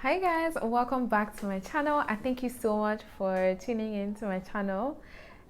Hi guys, welcome back to my channel and thank you so much for tuning in to my channel.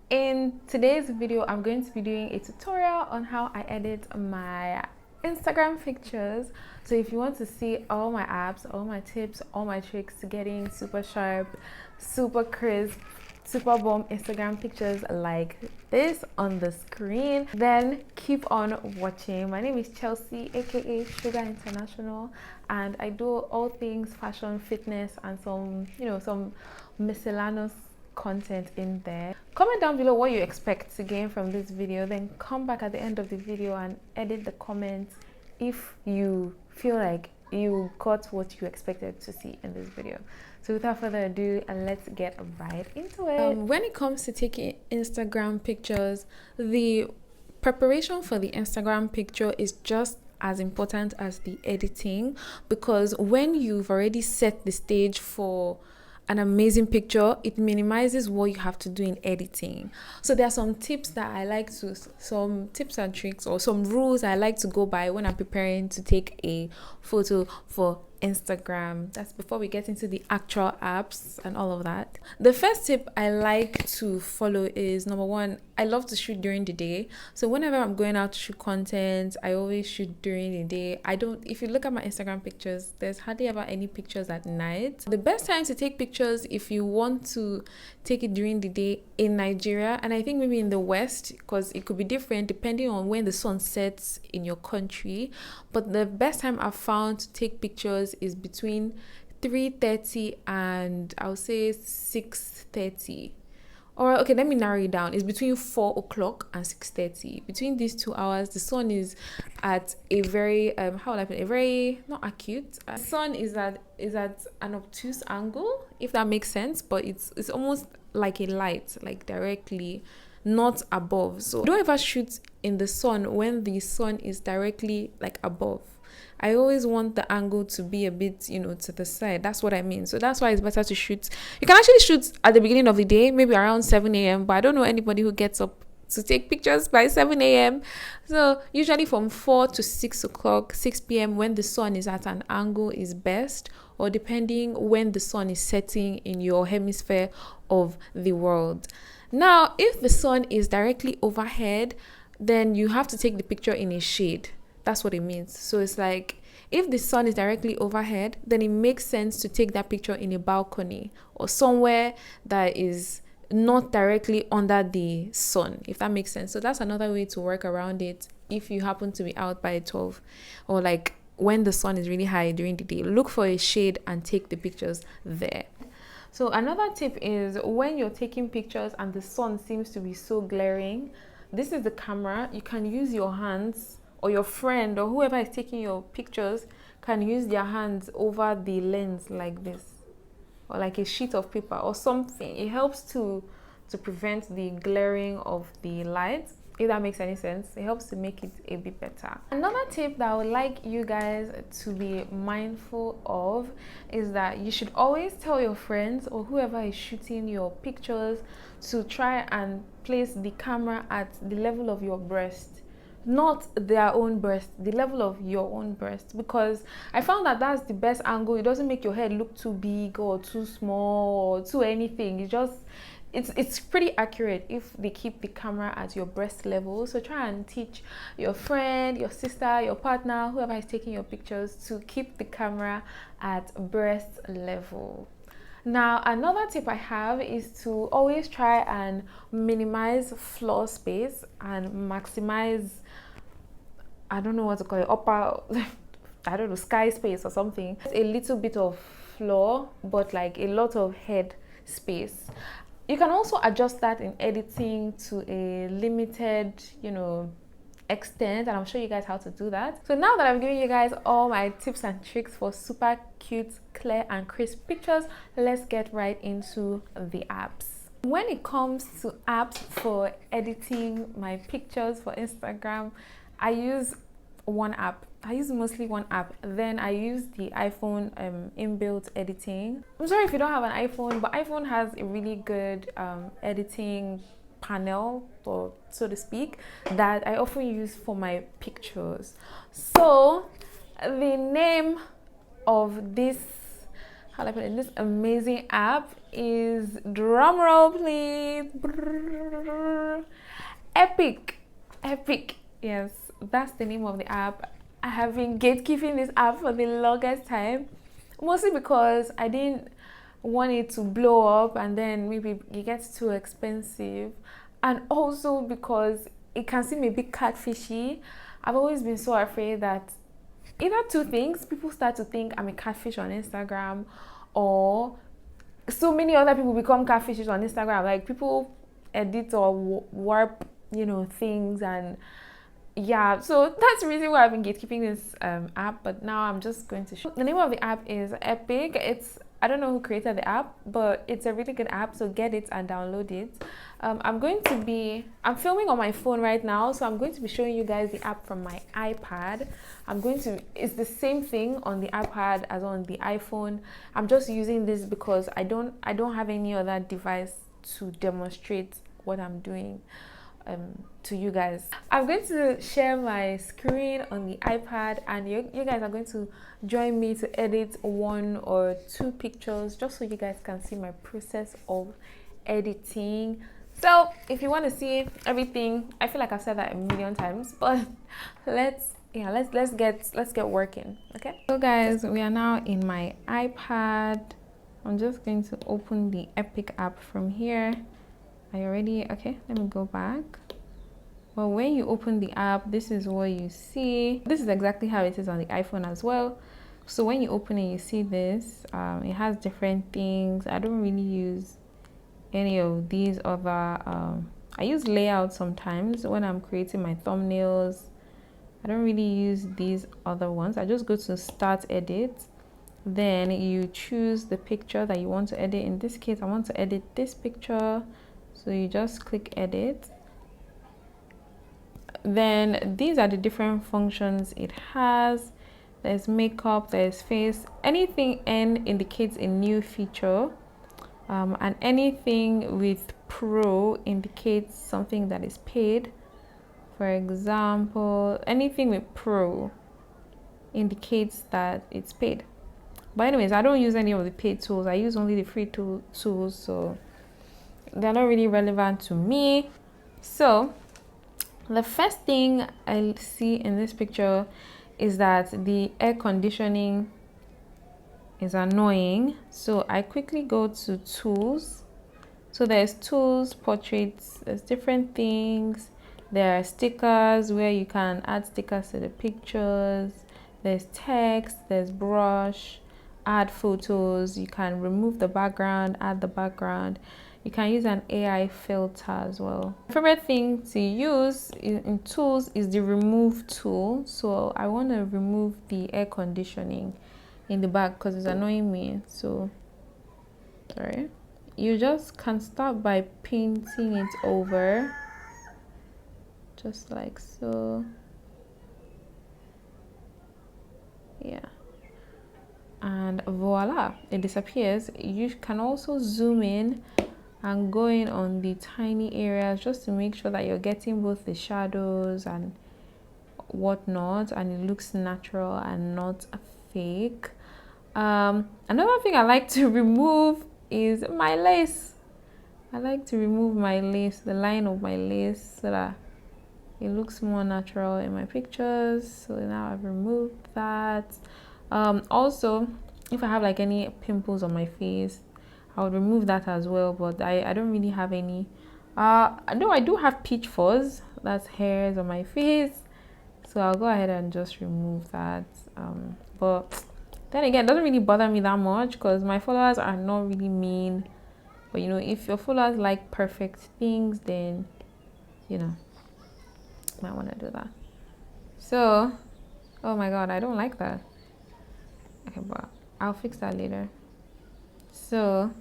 In today's video, I'm going to be doing a tutorial on how I edit my Instagram pictures. So if you want to see all my apps, all my tips, all my tricks to getting super sharp, super crisp, super bomb Instagram pictures like this on the screen, then keep on watching. My name is Chelsea, aka Sugar International, and I do all things fashion, fitness, and some miscellaneous content in there. Comment down below what you expect to gain from this video, then come back at the end of the video and edit the comments if you feel like you got what you expected to see in this video. So without further ado, let's get right into it. When it comes to taking Instagram pictures, the preparation for the Instagram picture is just as important as the editing, because when you've already set the stage for an amazing picture, it minimizes what you have to do in editing. So there are some tips and tricks, or some rules I like to go by when I'm preparing to take a photo for Instagram. That's before we get into the actual apps and all of that. The first tip I like to follow is, number one, I love to shoot during the day. So whenever I'm going out to shoot content, I always shoot during the day. If you look at my Instagram pictures, there's hardly ever any pictures at night. The best time to take pictures, if you want to take it during the day in Nigeria, and I think maybe in the West, because it could be different depending on when the sun sets in your country, but the best time I've found to take pictures is between 3:30 and I'll say 6:30. Or okay, let me narrow it down. It's between 4 o'clock and 6:30. Between these 2 hours, the sun is at a very how will I put it? A very not acute. The sun is at an obtuse angle, if that makes sense. But it's almost like a light, like directly, not above. So don't ever shoot in the sun when the sun is directly like above. I always want the angle to be a bit, to the side. That's what I mean. So that's why it's better to shoot. You can actually shoot at the beginning of the day, maybe around 7 a.m. But I don't know anybody who gets up to take pictures by 7 a.m. So usually from 4 to 6 o'clock, 6 p.m. when the sun is at an angle is best, or depending when the sun is setting in your hemisphere of the world. Now, if the sun is directly overhead, then you have to take the picture in a shade. That's what it means. So it's like, if the sun is directly overhead, then it makes sense to take that picture in a balcony or somewhere that is not directly under the sun, if that makes sense. So that's another way to work around it. If you happen to be out by 12, or like when the sun is really high during the day, look for a shade and take the pictures there. So another tip is, when you're taking pictures and the sun seems to be so glaring, this is the camera. You can use your hands, or your friend or whoever is taking your pictures can use their hands over the lens like this, or like a sheet of paper or something. It helps to prevent the glaring of the light, if that makes any sense. It helps to make it a bit better. Another tip that I would like you guys to be mindful of is that you should always tell your friends or whoever is shooting your pictures to try and place the camera at the level of your breast, not their own breast, the level of your own breast, because I found that that's the best angle. It doesn't make your head look too big or too small or too anything. It's pretty accurate if they keep the camera at your breast level. So try and teach your friend, your sister, your partner, whoever is taking your pictures, to keep the camera at breast level. Now, another tip I have is to always try and minimize floor space and maximize, I don't know what to call it, I don't know, sky space or something. A little bit of floor, but like a lot of head space. You can also adjust that in editing to a limited, extent, and I'll show you guys how to do that. So now that I've given you guys all my tips and tricks for super cute, clear and crisp pictures, let's get right into the apps. When it comes to apps for editing my pictures for Instagram, I use one app. I use mostly one app. Then I use the iPhone inbuilt editing. I'm sorry if you don't have an iPhone, but iPhone has a really good editing panel, or so to speak, that I often use for my pictures. So the name of this how do I put it? This amazing app is, drum roll please, Epic. Yes, that's the name of the app. I have been gatekeeping this app for the longest time, mostly because I didn't want it to blow up and then maybe it gets too expensive, and also because it can seem a bit catfishy. I've always been so afraid that either two things: people start to think I'm a catfish on Instagram, or so many other people become catfishes on Instagram. Like, people edit or warp, things, and yeah. So that's the reason why I've been gatekeeping this app. But now I'm just going to show. The name of the app is Epic. I don't know who created the app, but it's a really good app, so get it and download it. I'm filming on my phone right now, so I'm going to be showing you guys the app from my iPad. It's the same thing on the iPad as on the iPhone. I'm just using this because I don't have any other device to demonstrate what I'm doing to you guys. I'm going to share my screen on the iPad, and you guys are going to join me to edit 1 or 2 pictures, just so you guys can see my process of editing. So if you want to see everything, I feel like I've said that a million times, but let's get working. Okay, so guys, we are now in my iPad. I'm just going to open the Epic app from here. Are you ready? Okay, let me go back. Well, when you open the app, this is what you see. This is exactly how it is on the iPhone as well. So when you open it, you see this. It has different things. I don't really use any of these other. I use layout sometimes when I'm creating my thumbnails. I don't really use these other ones. I just go to start edit. Then you choose the picture that you want to edit. In this case, I want to edit this picture. So you just click edit. Then these are the different functions it has. There's makeup, there's face. Anything N indicates a new feature, and anything with Pro indicates something that is paid. For example, anything with Pro indicates that it's paid. But anyways, I don't use any of the paid tools. I use only the free tools, so they're not really relevant to me. So the first thing I see in this picture is that the air conditioning is annoying. So I quickly go to tools. So there's tools, portraits, there's different things. There are stickers where you can add stickers to the pictures. There's text, there's brush, add photos. You can remove the background, add the background. You can use an AI filter as well. My favorite thing to use in tools is the remove tool. So I want to remove the air conditioning in the back because it's annoying me. So, sorry. You just can start by painting it over, just like so. Yeah. And voila, it disappears. You can also zoom in and go in on the tiny areas just to make sure that you're getting both the shadows and whatnot, and it looks natural and not fake. Another thing I like to remove is my lace. I like to remove my lace, the line of my lace, so that it looks more natural in my pictures. So now I've removed that. Also, if I have like any pimples on my face, I would remove that as well, but I don't really have any. No, I do have peach fuzz, that's hairs on my face, so I'll go ahead and just remove that. But then again, it doesn't really bother me that much because my followers are not really mean. But if your followers like perfect things, then might want to do that. So, oh my god, I don't like that. Okay, but I'll fix that later. So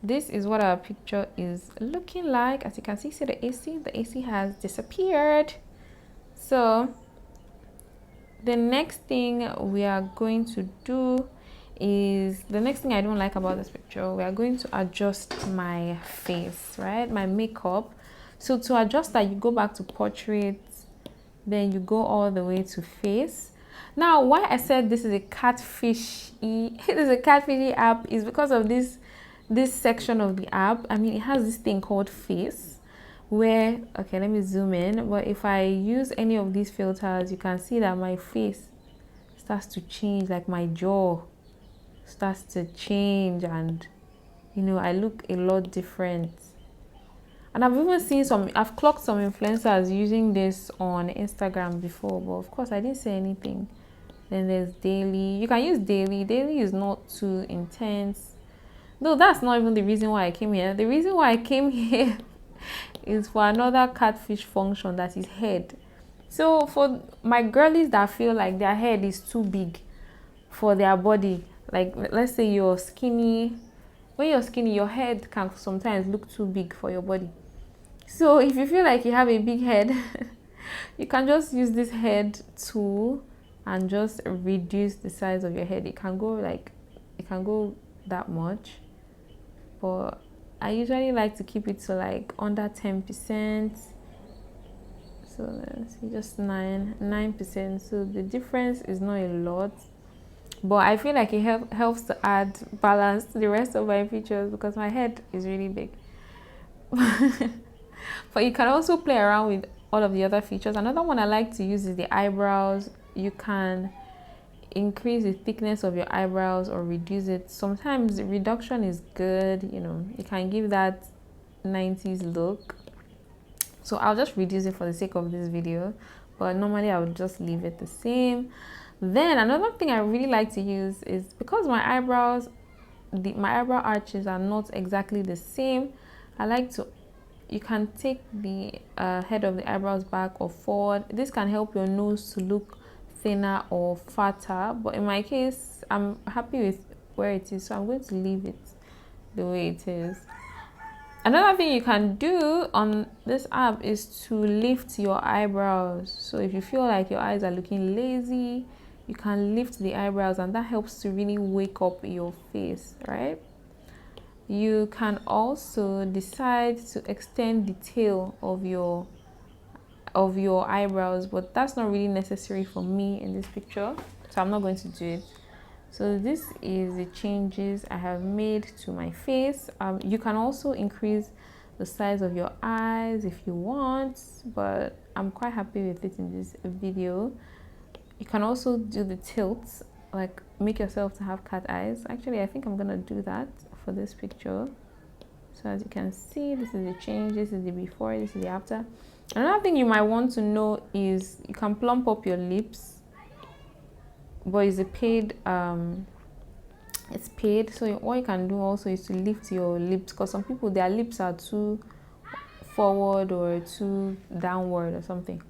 this is what our picture is looking like. As you can see the AC has disappeared. So the next thing we are going to do is, the next thing I don't like about this picture, we are going to adjust my face, right, my makeup. So to adjust that, you go back to portraits, then you go all the way to face. Now, why I said this is a catfish it is a catfishy app is because of this section of the app. I mean, it has this thing called face where, okay, let me zoom in. But if I use any of these filters, you can see that my face starts to change, like my jaw starts to change, and you know, I look a lot different. And I've even seen I've clocked some influencers using this on Instagram before, but of course I didn't say anything. Then there's daily. You can use daily. Daily is not too intense. No, that's not even the reason why I came here. The reason why I came here is for another catfish function, that is head. So for my girlies that feel like their head is too big for their body, like let's say you're skinny. When you're skinny, your head can sometimes look too big for your body. So if you feel like you have a big head, you can just use this head tool and just reduce the size of your head. It can go that much, but I usually like to keep it to like under 10%. So let's see, just 9%. So the difference is not a lot, but I feel like it helps to add balance to the rest of my features because my head is really big. But you can also play around with all of the other features. Another one I like to use is the eyebrows. You can increase the thickness of your eyebrows or reduce it. Sometimes reduction is good, you know, you can give that 90s look. So I'll just reduce it for the sake of this video, but normally I would just leave it the same. Then another thing I really like to use is, because my eyebrows, my eyebrow arches are not exactly the same, I like to, you can take the head of the eyebrows back or forward. This can help your nose to look thinner or fatter, but in my case I'm happy with where it is, so I'm going to leave it the way it is. Another thing you can do on this app is to lift your eyebrows. So if you feel like your eyes are looking lazy, you can lift the eyebrows, and that helps to really wake up your face, right? You can also decide to extend the tail of your eyebrows, but that's not really necessary for me in this picture, so I'm not going to do it. So this is the changes I have made to my face. You can also increase the size of your eyes if you want, but I'm quite happy with it in this video. You can also do the tilts, like make yourself to have cat eyes. Actually, I think I'm gonna do that for this picture. So as you can see, this is the change, this is the before, this is the after. Another thing you might want to know is you can plump up your lips, but it's a paid it's paid. So what you can do also is to lift your lips, because some people, their lips are too forward or too downward or something.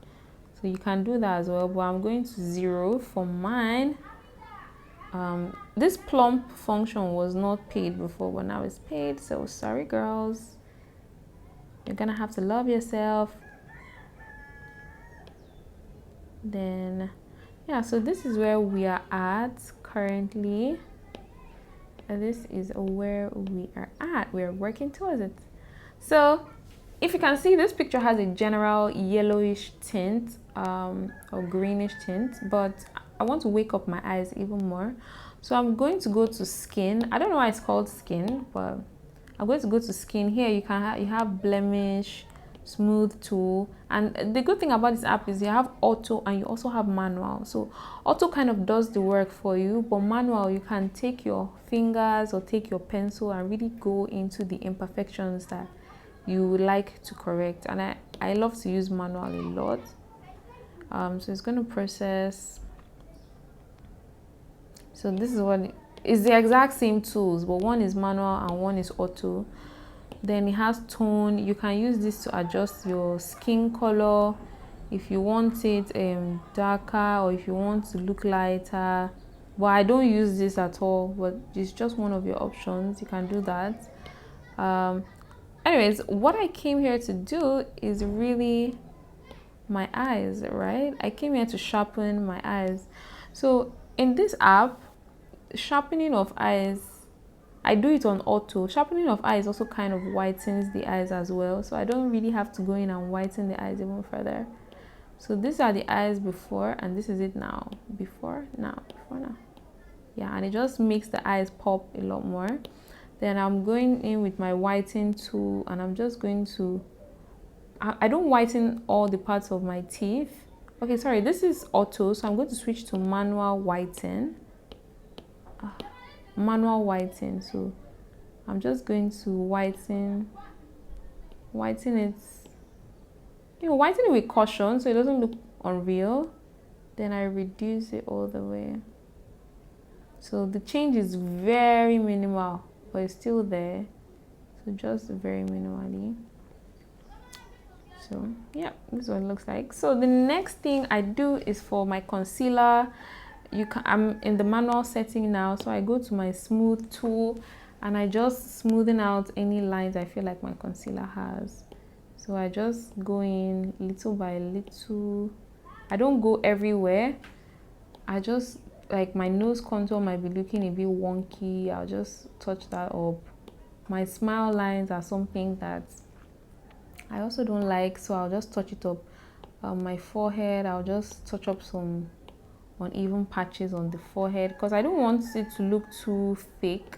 So you can do that as well, but I'm going to 0 for mine. This plump function was not paid before, but now it's paid, so sorry girls, you're gonna have to love yourself. Then yeah, so this is where we are at currently, and this is where we are at. We're working towards it. So if you can see, this picture has a general yellowish tint or greenish tint, but I want to wake up my eyes even more, so I'm going to go to skin. I don't know why it's called skin, but I'm going to go to skin. Here you can you have blemish, smooth tool, and the good thing about this app is you have auto and you also have manual. So auto kind of does the work for you, but manual, you can take your fingers or take your pencil and really go into the imperfections that you would like to correct. And I love to use manual a lot. So it's going to process. So this is what it's the exact same tools, but one is manual and one is auto. Then it has tone. You can use this to adjust your skin color if you want it darker, or if you want to look lighter. But I don't use this at all, but it's just one of your options. You can do that. Anyways, what I came here to do is really my eyes, right? I came here to sharpen my eyes. So in this app, sharpening of eyes, I do it on auto. Sharpening of eyes also kind of whitens the eyes as well, so I don't really have to go in and whiten the eyes even further. So these are the eyes before, and this is it now. Before now. Yeah, and it just makes the eyes pop a lot more. Then I'm going in with my whiten tool, and I'm just going to, I don't whiten all the parts of my teeth. Okay, sorry, this is auto, so I'm going to switch to manual whiten. Manual whiten. So I'm just going to whiten it, whiten it with caution so it doesn't look unreal. Then I reduce it all the way. So the change is very minimal, but it's still there. So just very minimally. So yeah, this is what it looks like. So the next thing I do is for my concealer. I'm in the manual setting now, so I go to my smooth tool and I just smoothen out any lines I feel like my concealer has. So I just go in little by little. I don't go everywhere. I just, like, my nose contour might be looking a bit wonky, I'll just touch that up. My smile lines are something that I also don't like, so I'll just touch it up. My forehead, I'll just touch up some uneven patches on the forehead because I don't want it to look too fake,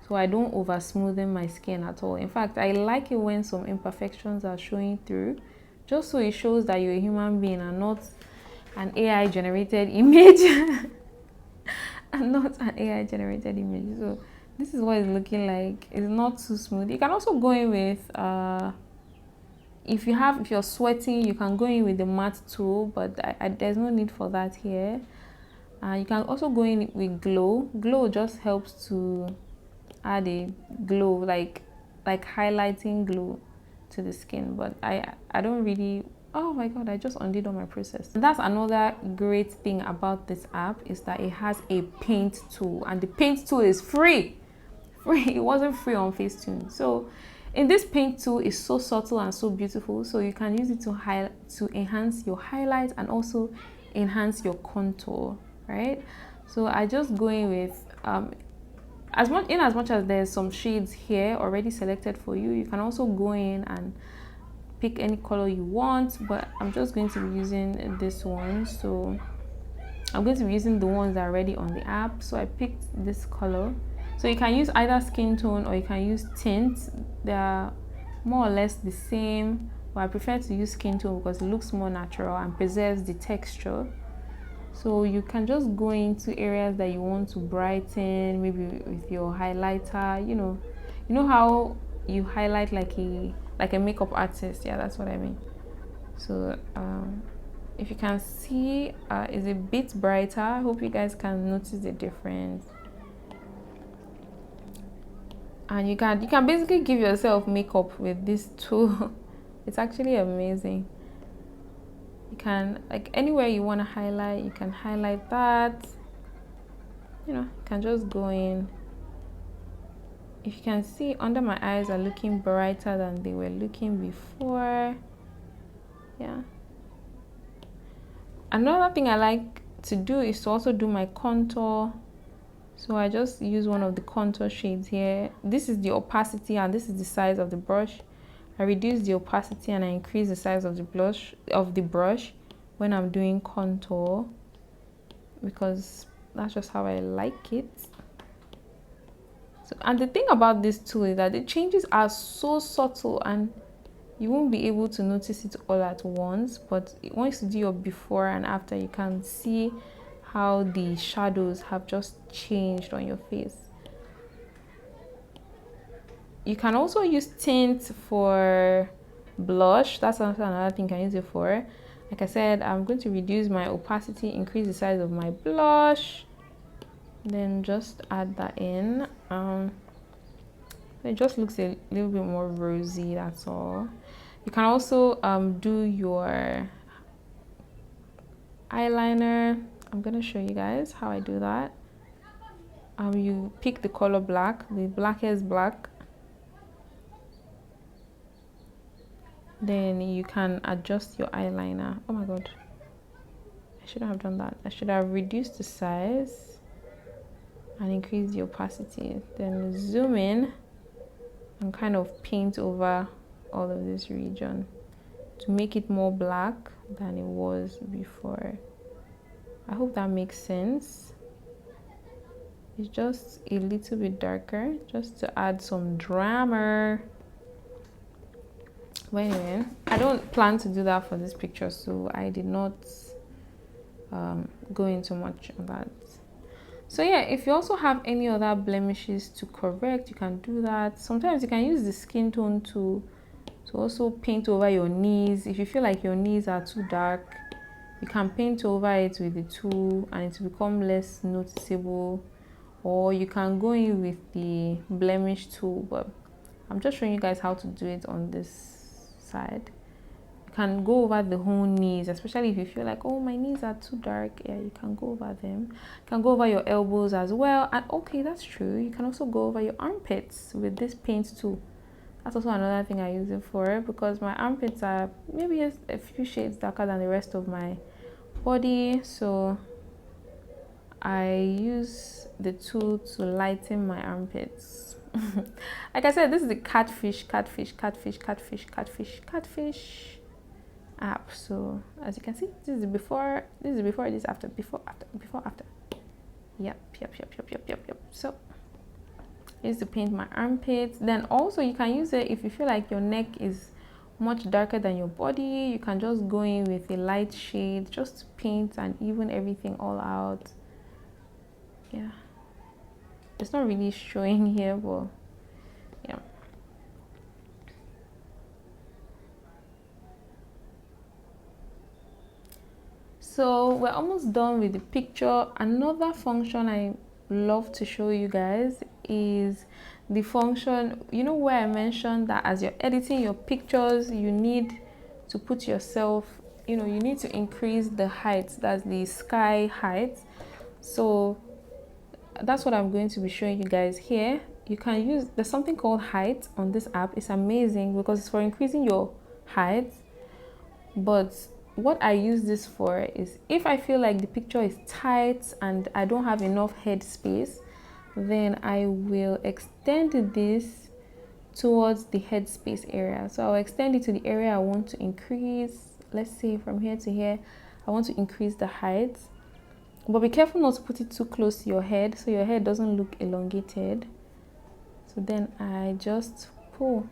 so I don't over smoothen my skin at all. In fact, I like it when some imperfections are showing through, just so it shows that you're a human being and not an AI generated image. And not an AI generated image. So this is what it's looking like. It's not too smooth. You can also go in with if you're sweating, you can go in with the matte tool, but there's no need for that here. You can also go in with glow just helps to add a glow, like highlighting glow to the skin. But I don't really, oh my god, I just undid all my process. And that's another great thing about this app, is that it has a paint tool, and the paint tool is free. It wasn't free on Facetune. So in this paint tool is so subtle and so beautiful, so you can use it to enhance your highlight and also enhance your contour, right? So I just go in with as much as there's some shades here already selected for you, you can also go in and pick any color you want, but I'm just going to be using this one. So I'm going to be using the ones that are already on the app. So I picked this color. So you can use either skin tone or you can use tints. They are more or less the same, but I prefer to use skin tone because it looks more natural and preserves the texture. So you can just go into areas that you want to brighten, maybe with your highlighter. You know how you highlight like a makeup artist. Yeah, that's what I mean. So if you can see, it's a bit brighter. I hope you guys can notice the difference. And you can basically give yourself makeup with this tool. It's actually amazing. You can, like, anywhere you want to highlight, you can highlight that. You can just go in. If you can see, under my eyes are looking brighter than they were looking before. Yeah. Another thing I like to do is to also do my contour. So I just use one of the contour shades here. This is the opacity and this is the size of the brush. I reduce the opacity and I increase the size of the brush when I'm doing contour, because that's just how I like it. So, and the thing about this tool is that the changes are so subtle and you won't be able to notice it all at once, but once you do your before and after, you can see how the shadows have just changed on your face. You can also use tint for blush. That's also another thing you can use it for. Like I said, I'm going to reduce my opacity, increase the size of my blush, then just add that in. It just looks a little bit more rosy, that's all. You can also do your eyeliner. I'm gonna show you guys how I do that. You pick the color black, the blackest black. Then you can adjust your eyeliner. Oh my god, I shouldn't have done that. I should have reduced the size and increased the opacity. Then zoom in and kind of paint over all of this region. to make it more black than it was before. I hope that makes sense. It's just a little bit darker, just to add some drama. But anyway, I don't plan to do that for this picture, so I did not go into much on that. So yeah, if you also have any other blemishes to correct, you can do that. Sometimes you can use the skin tone to also paint over your knees. If you feel like your knees are too dark, you can paint over it with the tool and it will become less noticeable. Or you can go in with the blemish tool, but I'm just showing you guys how to do it on this side. You can go over the whole knees, especially if you feel like, oh, my knees are too dark. Yeah, you can go over them. You can go over your elbows as well. And okay, that's true. You can also go over your armpits with this paint tool. That's also another thing I use it for, because my armpits are maybe a few shades darker than the rest of my body. So I use the tool to lighten my armpits. Like I said, this is the catfish app. So as you can see, this is before, this is before, this is after, before, after. Yep. So I used to paint my armpits. Then also you can use it if you feel like your neck is much darker than your body. You can just go in with a light shade just to paint and even everything all out. Yeah, it's not really showing here, but yeah. So we're almost done with the picture. Another function I love to show you guys is the function, you know, where I mentioned that as you're editing your pictures, you need to put yourself, you know, you need to increase the height, that's the sky height. So that's what I'm going to be showing you guys here. You can use, there's something called height on this app. It's amazing because it's for increasing your height. But what I use this for is if I feel like the picture is tight and I don't have enough head space, then I will extend this towards the head space area. So I'll extend it to the area I want to increase. Let's say from here to here, I want to increase the height. But be careful not to put it too close to your head so your head doesn't look elongated. So then I just pull.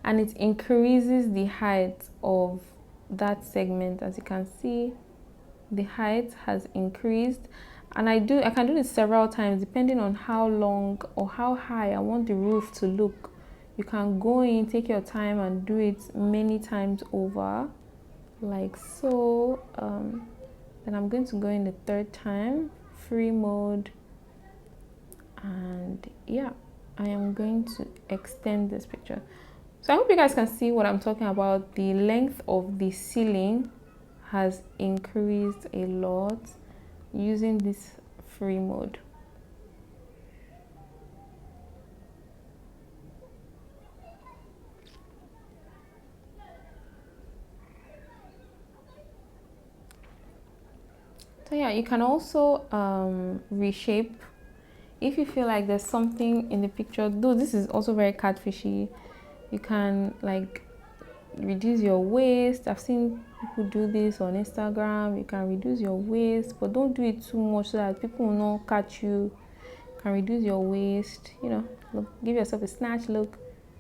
And it increases the height of that segment. As you can see, the height has increased. And I can do this several times depending on how long or how high I want the roof to look. You can go in, take your time and do it many times over, like so. Then I'm going to go in the third time, free mode, and yeah, I am going to extend this picture. So I hope you guys can see what I'm talking about. The length of the ceiling has increased a lot using this free mode. So yeah, you can also reshape if you feel like there's something in the picture. Though this is also very catfishy, you can like reduce your waist. I've seen people do this on Instagram. You can reduce your waist, but don't do it too much so that people will not catch you. You can reduce your waist, you know, look, give yourself a snatch look.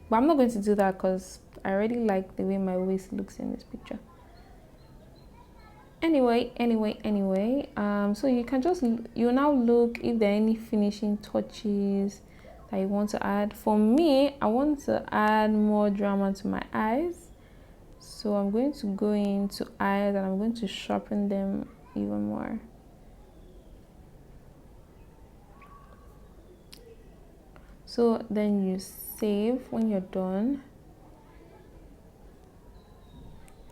But I'm not going to do that because I already like the way my waist looks in this picture. Anyway, so you can just, you now look if there are any finishing touches that you want to add. For me, I want to add more drama to my eyes, so I'm going to go into eyes and I'm going to sharpen them even more. So then you save. When you're done,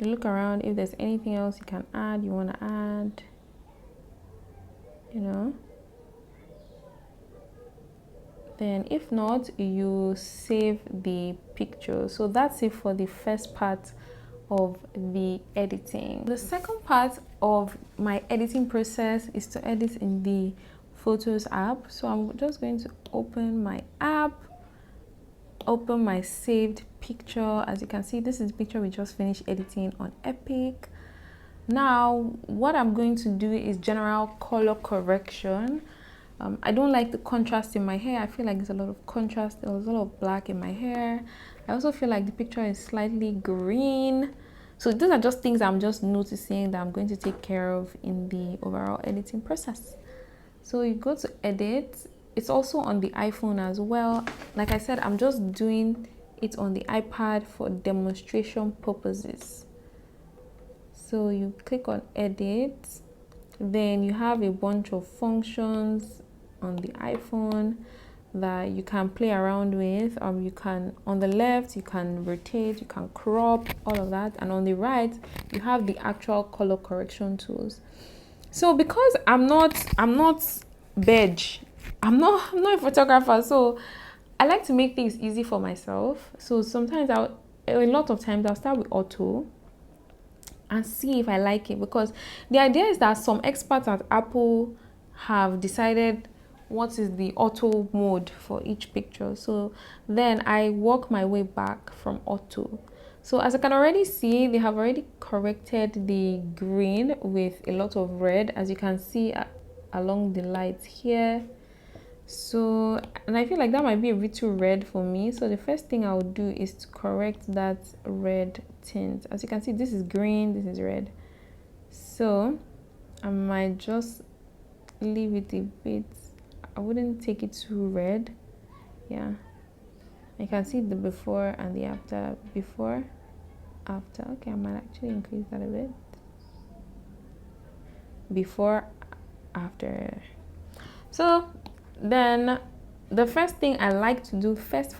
you look around if there's anything else you can add, you want to add, you know. Then if not, you save the picture. So that's it for the first part of the editing. The second part of my editing process is to edit in the Photos app. So I'm just going to open my app open my saved picture. As you can see, this is the picture we just finished editing on Epic. Now what I'm going to do is general color correction. I don't like the contrast in my hair. I feel like there's a lot of contrast. There's a lot of black in my hair. I also feel like the picture is slightly green. So those are just things I'm just noticing that I'm going to take care of in the overall editing process. So you go to edit. It's also on the iPhone as well. Like I said, I'm just doing it on the iPad for demonstration purposes. So you click on edit, then you have a bunch of functions on the iPhone that you can play around with. You can, on the left, you can rotate, you can crop, all of that, and on the right, you have the actual color correction tools. So because I'm not beige, I'm not a photographer, so I like to make things easy for myself. So sometimes a lot of times I'll start with auto and see if I like it, because the idea is that some experts at Apple have decided what is the auto mode for each picture. So then I work my way back from auto. So as I can already see, they have already corrected the green with a lot of red, as you can see along the lights here. So, and I feel like that might be a bit too red for me. So the first thing I'll do is to correct that red tint. As you can see, this is green, this is red. So I might just leave it a bit. I wouldn't take it too red. Yeah, you can see the before and the after. Before, after. Okay, I might actually increase that a bit. Before, after. So then the first thing I like to do first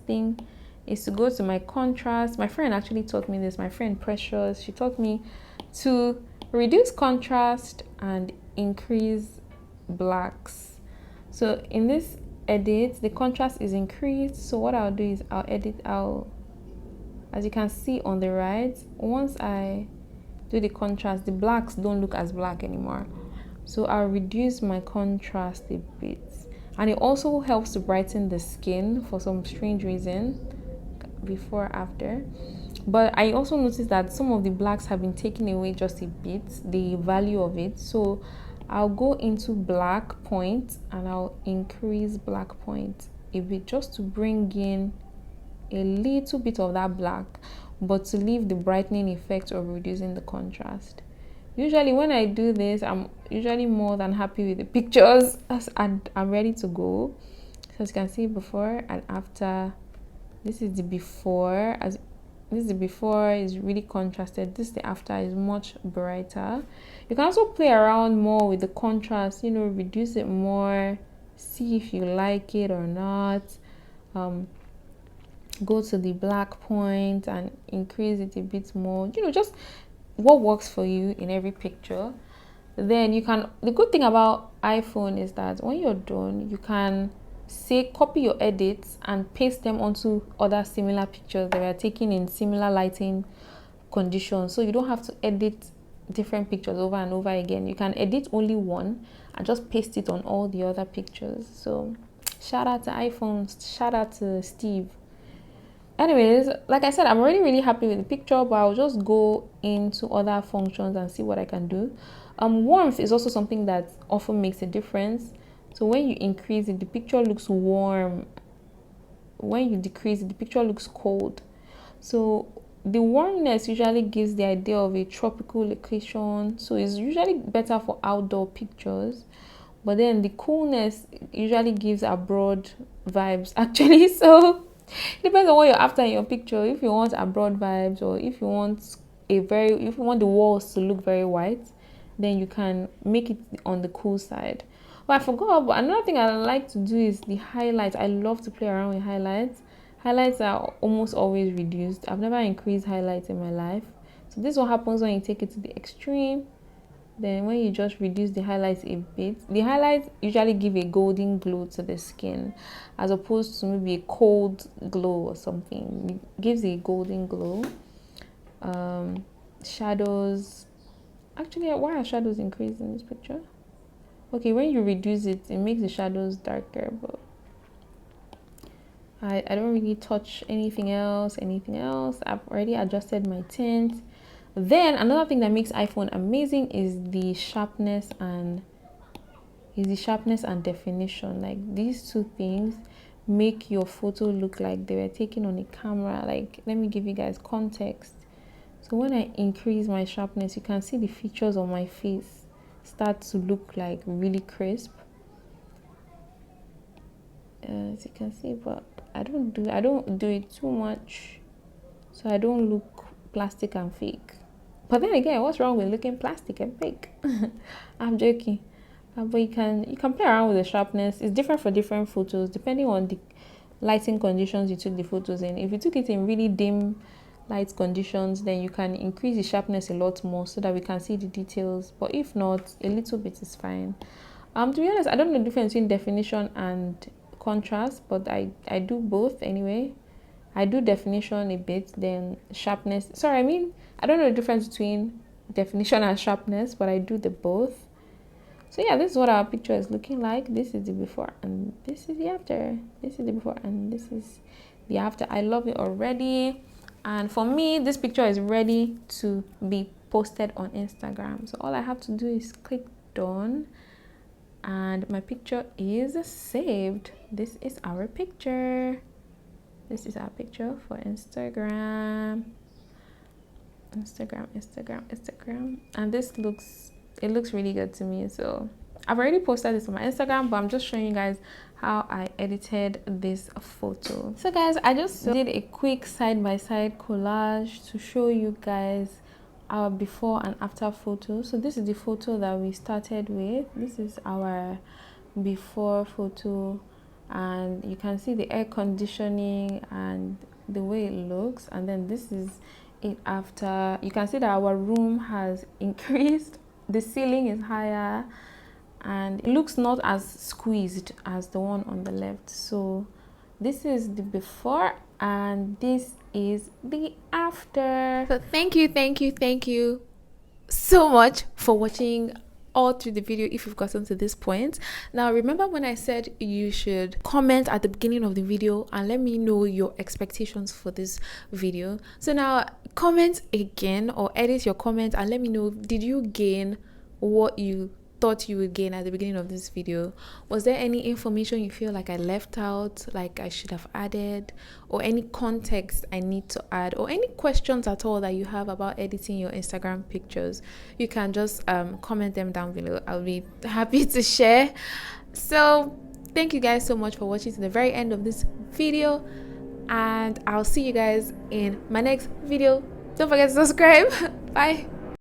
thing is to go to my contrast. My friend actually taught me this. My friend Precious, she taught me to reduce contrast and increase blacks. So in this edit, the contrast is increased. So what I'll do is I'll edit out, as you can see on the right, once I do the contrast, the blacks don't look as black anymore. So I'll reduce my contrast a bit. And it also helps to brighten the skin for some strange reason, before, after. But I also noticed that some of the blacks have been taken away just a bit, the value of it. So I'll go into black point and I'll increase black point a bit, just to bring in a little bit of that black, but to leave the brightening effect of reducing the contrast. Usually when I do this, I'm usually more than happy with the pictures and I'm ready to go. So as you can see, before and after. This is the before. As this is the before, is really contrasted. This the after is much brighter. You can also play around more with the contrast, you know, reduce it more, see if you like it or not. Go to the black point and increase it a bit more, you know, just what works for you in every picture. Then you can, the good thing about iPhone is that when you're done, you can say copy your edits and paste them onto other similar pictures that were taken in similar lighting conditions. So you don't have to edit different pictures over and over again. You can edit only one and just paste it on all the other pictures. So shout out to iPhones, shout out to Steve. Anyways, like I said, I'm already really happy with the picture, but I'll just go into other functions and see what I can do. Warmth is also something that often makes a difference. So when you increase it, the picture looks warm. When you decrease it, the picture looks cold. So the warmness usually gives the idea of a tropical location. So it's usually better for outdoor pictures. But then the coolness usually gives abroad vibes, actually. So it depends on what you're after in your picture. If you want abroad vibes, or if you want if you want the walls to look very white, then you can make it on the cool side. But I forgot, but another thing I like to do is the highlights. I love to play around with highlights. Highlights are almost always reduced. I've never increased highlights in my life. So this is what happens when you take it to the extreme. Then when you just reduce the highlights a bit, the highlights usually give a golden glow to the skin, as opposed to maybe a cold glow or something. It gives a golden glow. Shadows. Actually, why are shadows increased in this picture? Okay, when you reduce it, it makes the shadows darker, but I don't really touch anything else. I've already adjusted my tint. Then another thing that makes iPhone amazing is the sharpness and definition. Like, these two things make your photo look like they were taken on a camera. Like, let me give you guys context. So when I increase my sharpness, you can see the features on my face start to look like really crisp, as you can see. But I don't do it too much, so I don't look plastic and fake. But then again, what's wrong with looking plastic and fake? I'm joking. But you can play around with the sharpness. It's different for different photos depending on the lighting conditions you took the photos in. If you took it in really dim light conditions, then you can increase the sharpness a lot more so that we can see the details. But if not, a little bit is fine. To be honest, I don't know the difference between definition and contrast, but I do both anyway. I do definition a bit, then sharpness. Sorry, I don't know the difference between definition and sharpness, but I do the both. So yeah, this is what our picture is looking like. This is the before and this is the after. This is the before and this is the after. I love it already. And for me, this picture is ready to be posted on Instagram. So all I have to do is click done and my picture is saved. This is our picture. This is our picture for Instagram. And this looks really good to me. So I've already posted this on my Instagram, but I'm just showing you guys how I edited this photo. So guys, I just did a quick side-by-side collage to show you guys our before and after photo. So this is the photo that we started with. This is our before photo, and you can see the air conditioning and the way it looks. And then this is it after. You can see that our room has increased. The ceiling is higher and it looks not as squeezed as the one on the left. So this is the before and this is the after. So thank you so much for watching all through the video if you've gotten to this point. Now remember when I said you should comment at the beginning of the video and let me know your expectations for this video. So now comment again or edit your comment and let me know, did you gain what you thought you would gain at the beginning of this video? Was there any information you feel like I left out, like I should have added, or any context I need to add, or any questions at all that you have about editing your Instagram pictures? You can just comment them down below. I'll be happy to share. So thank you guys so much for watching to the very end of this video, and I'll see you guys in my next video. Don't forget to subscribe. Bye.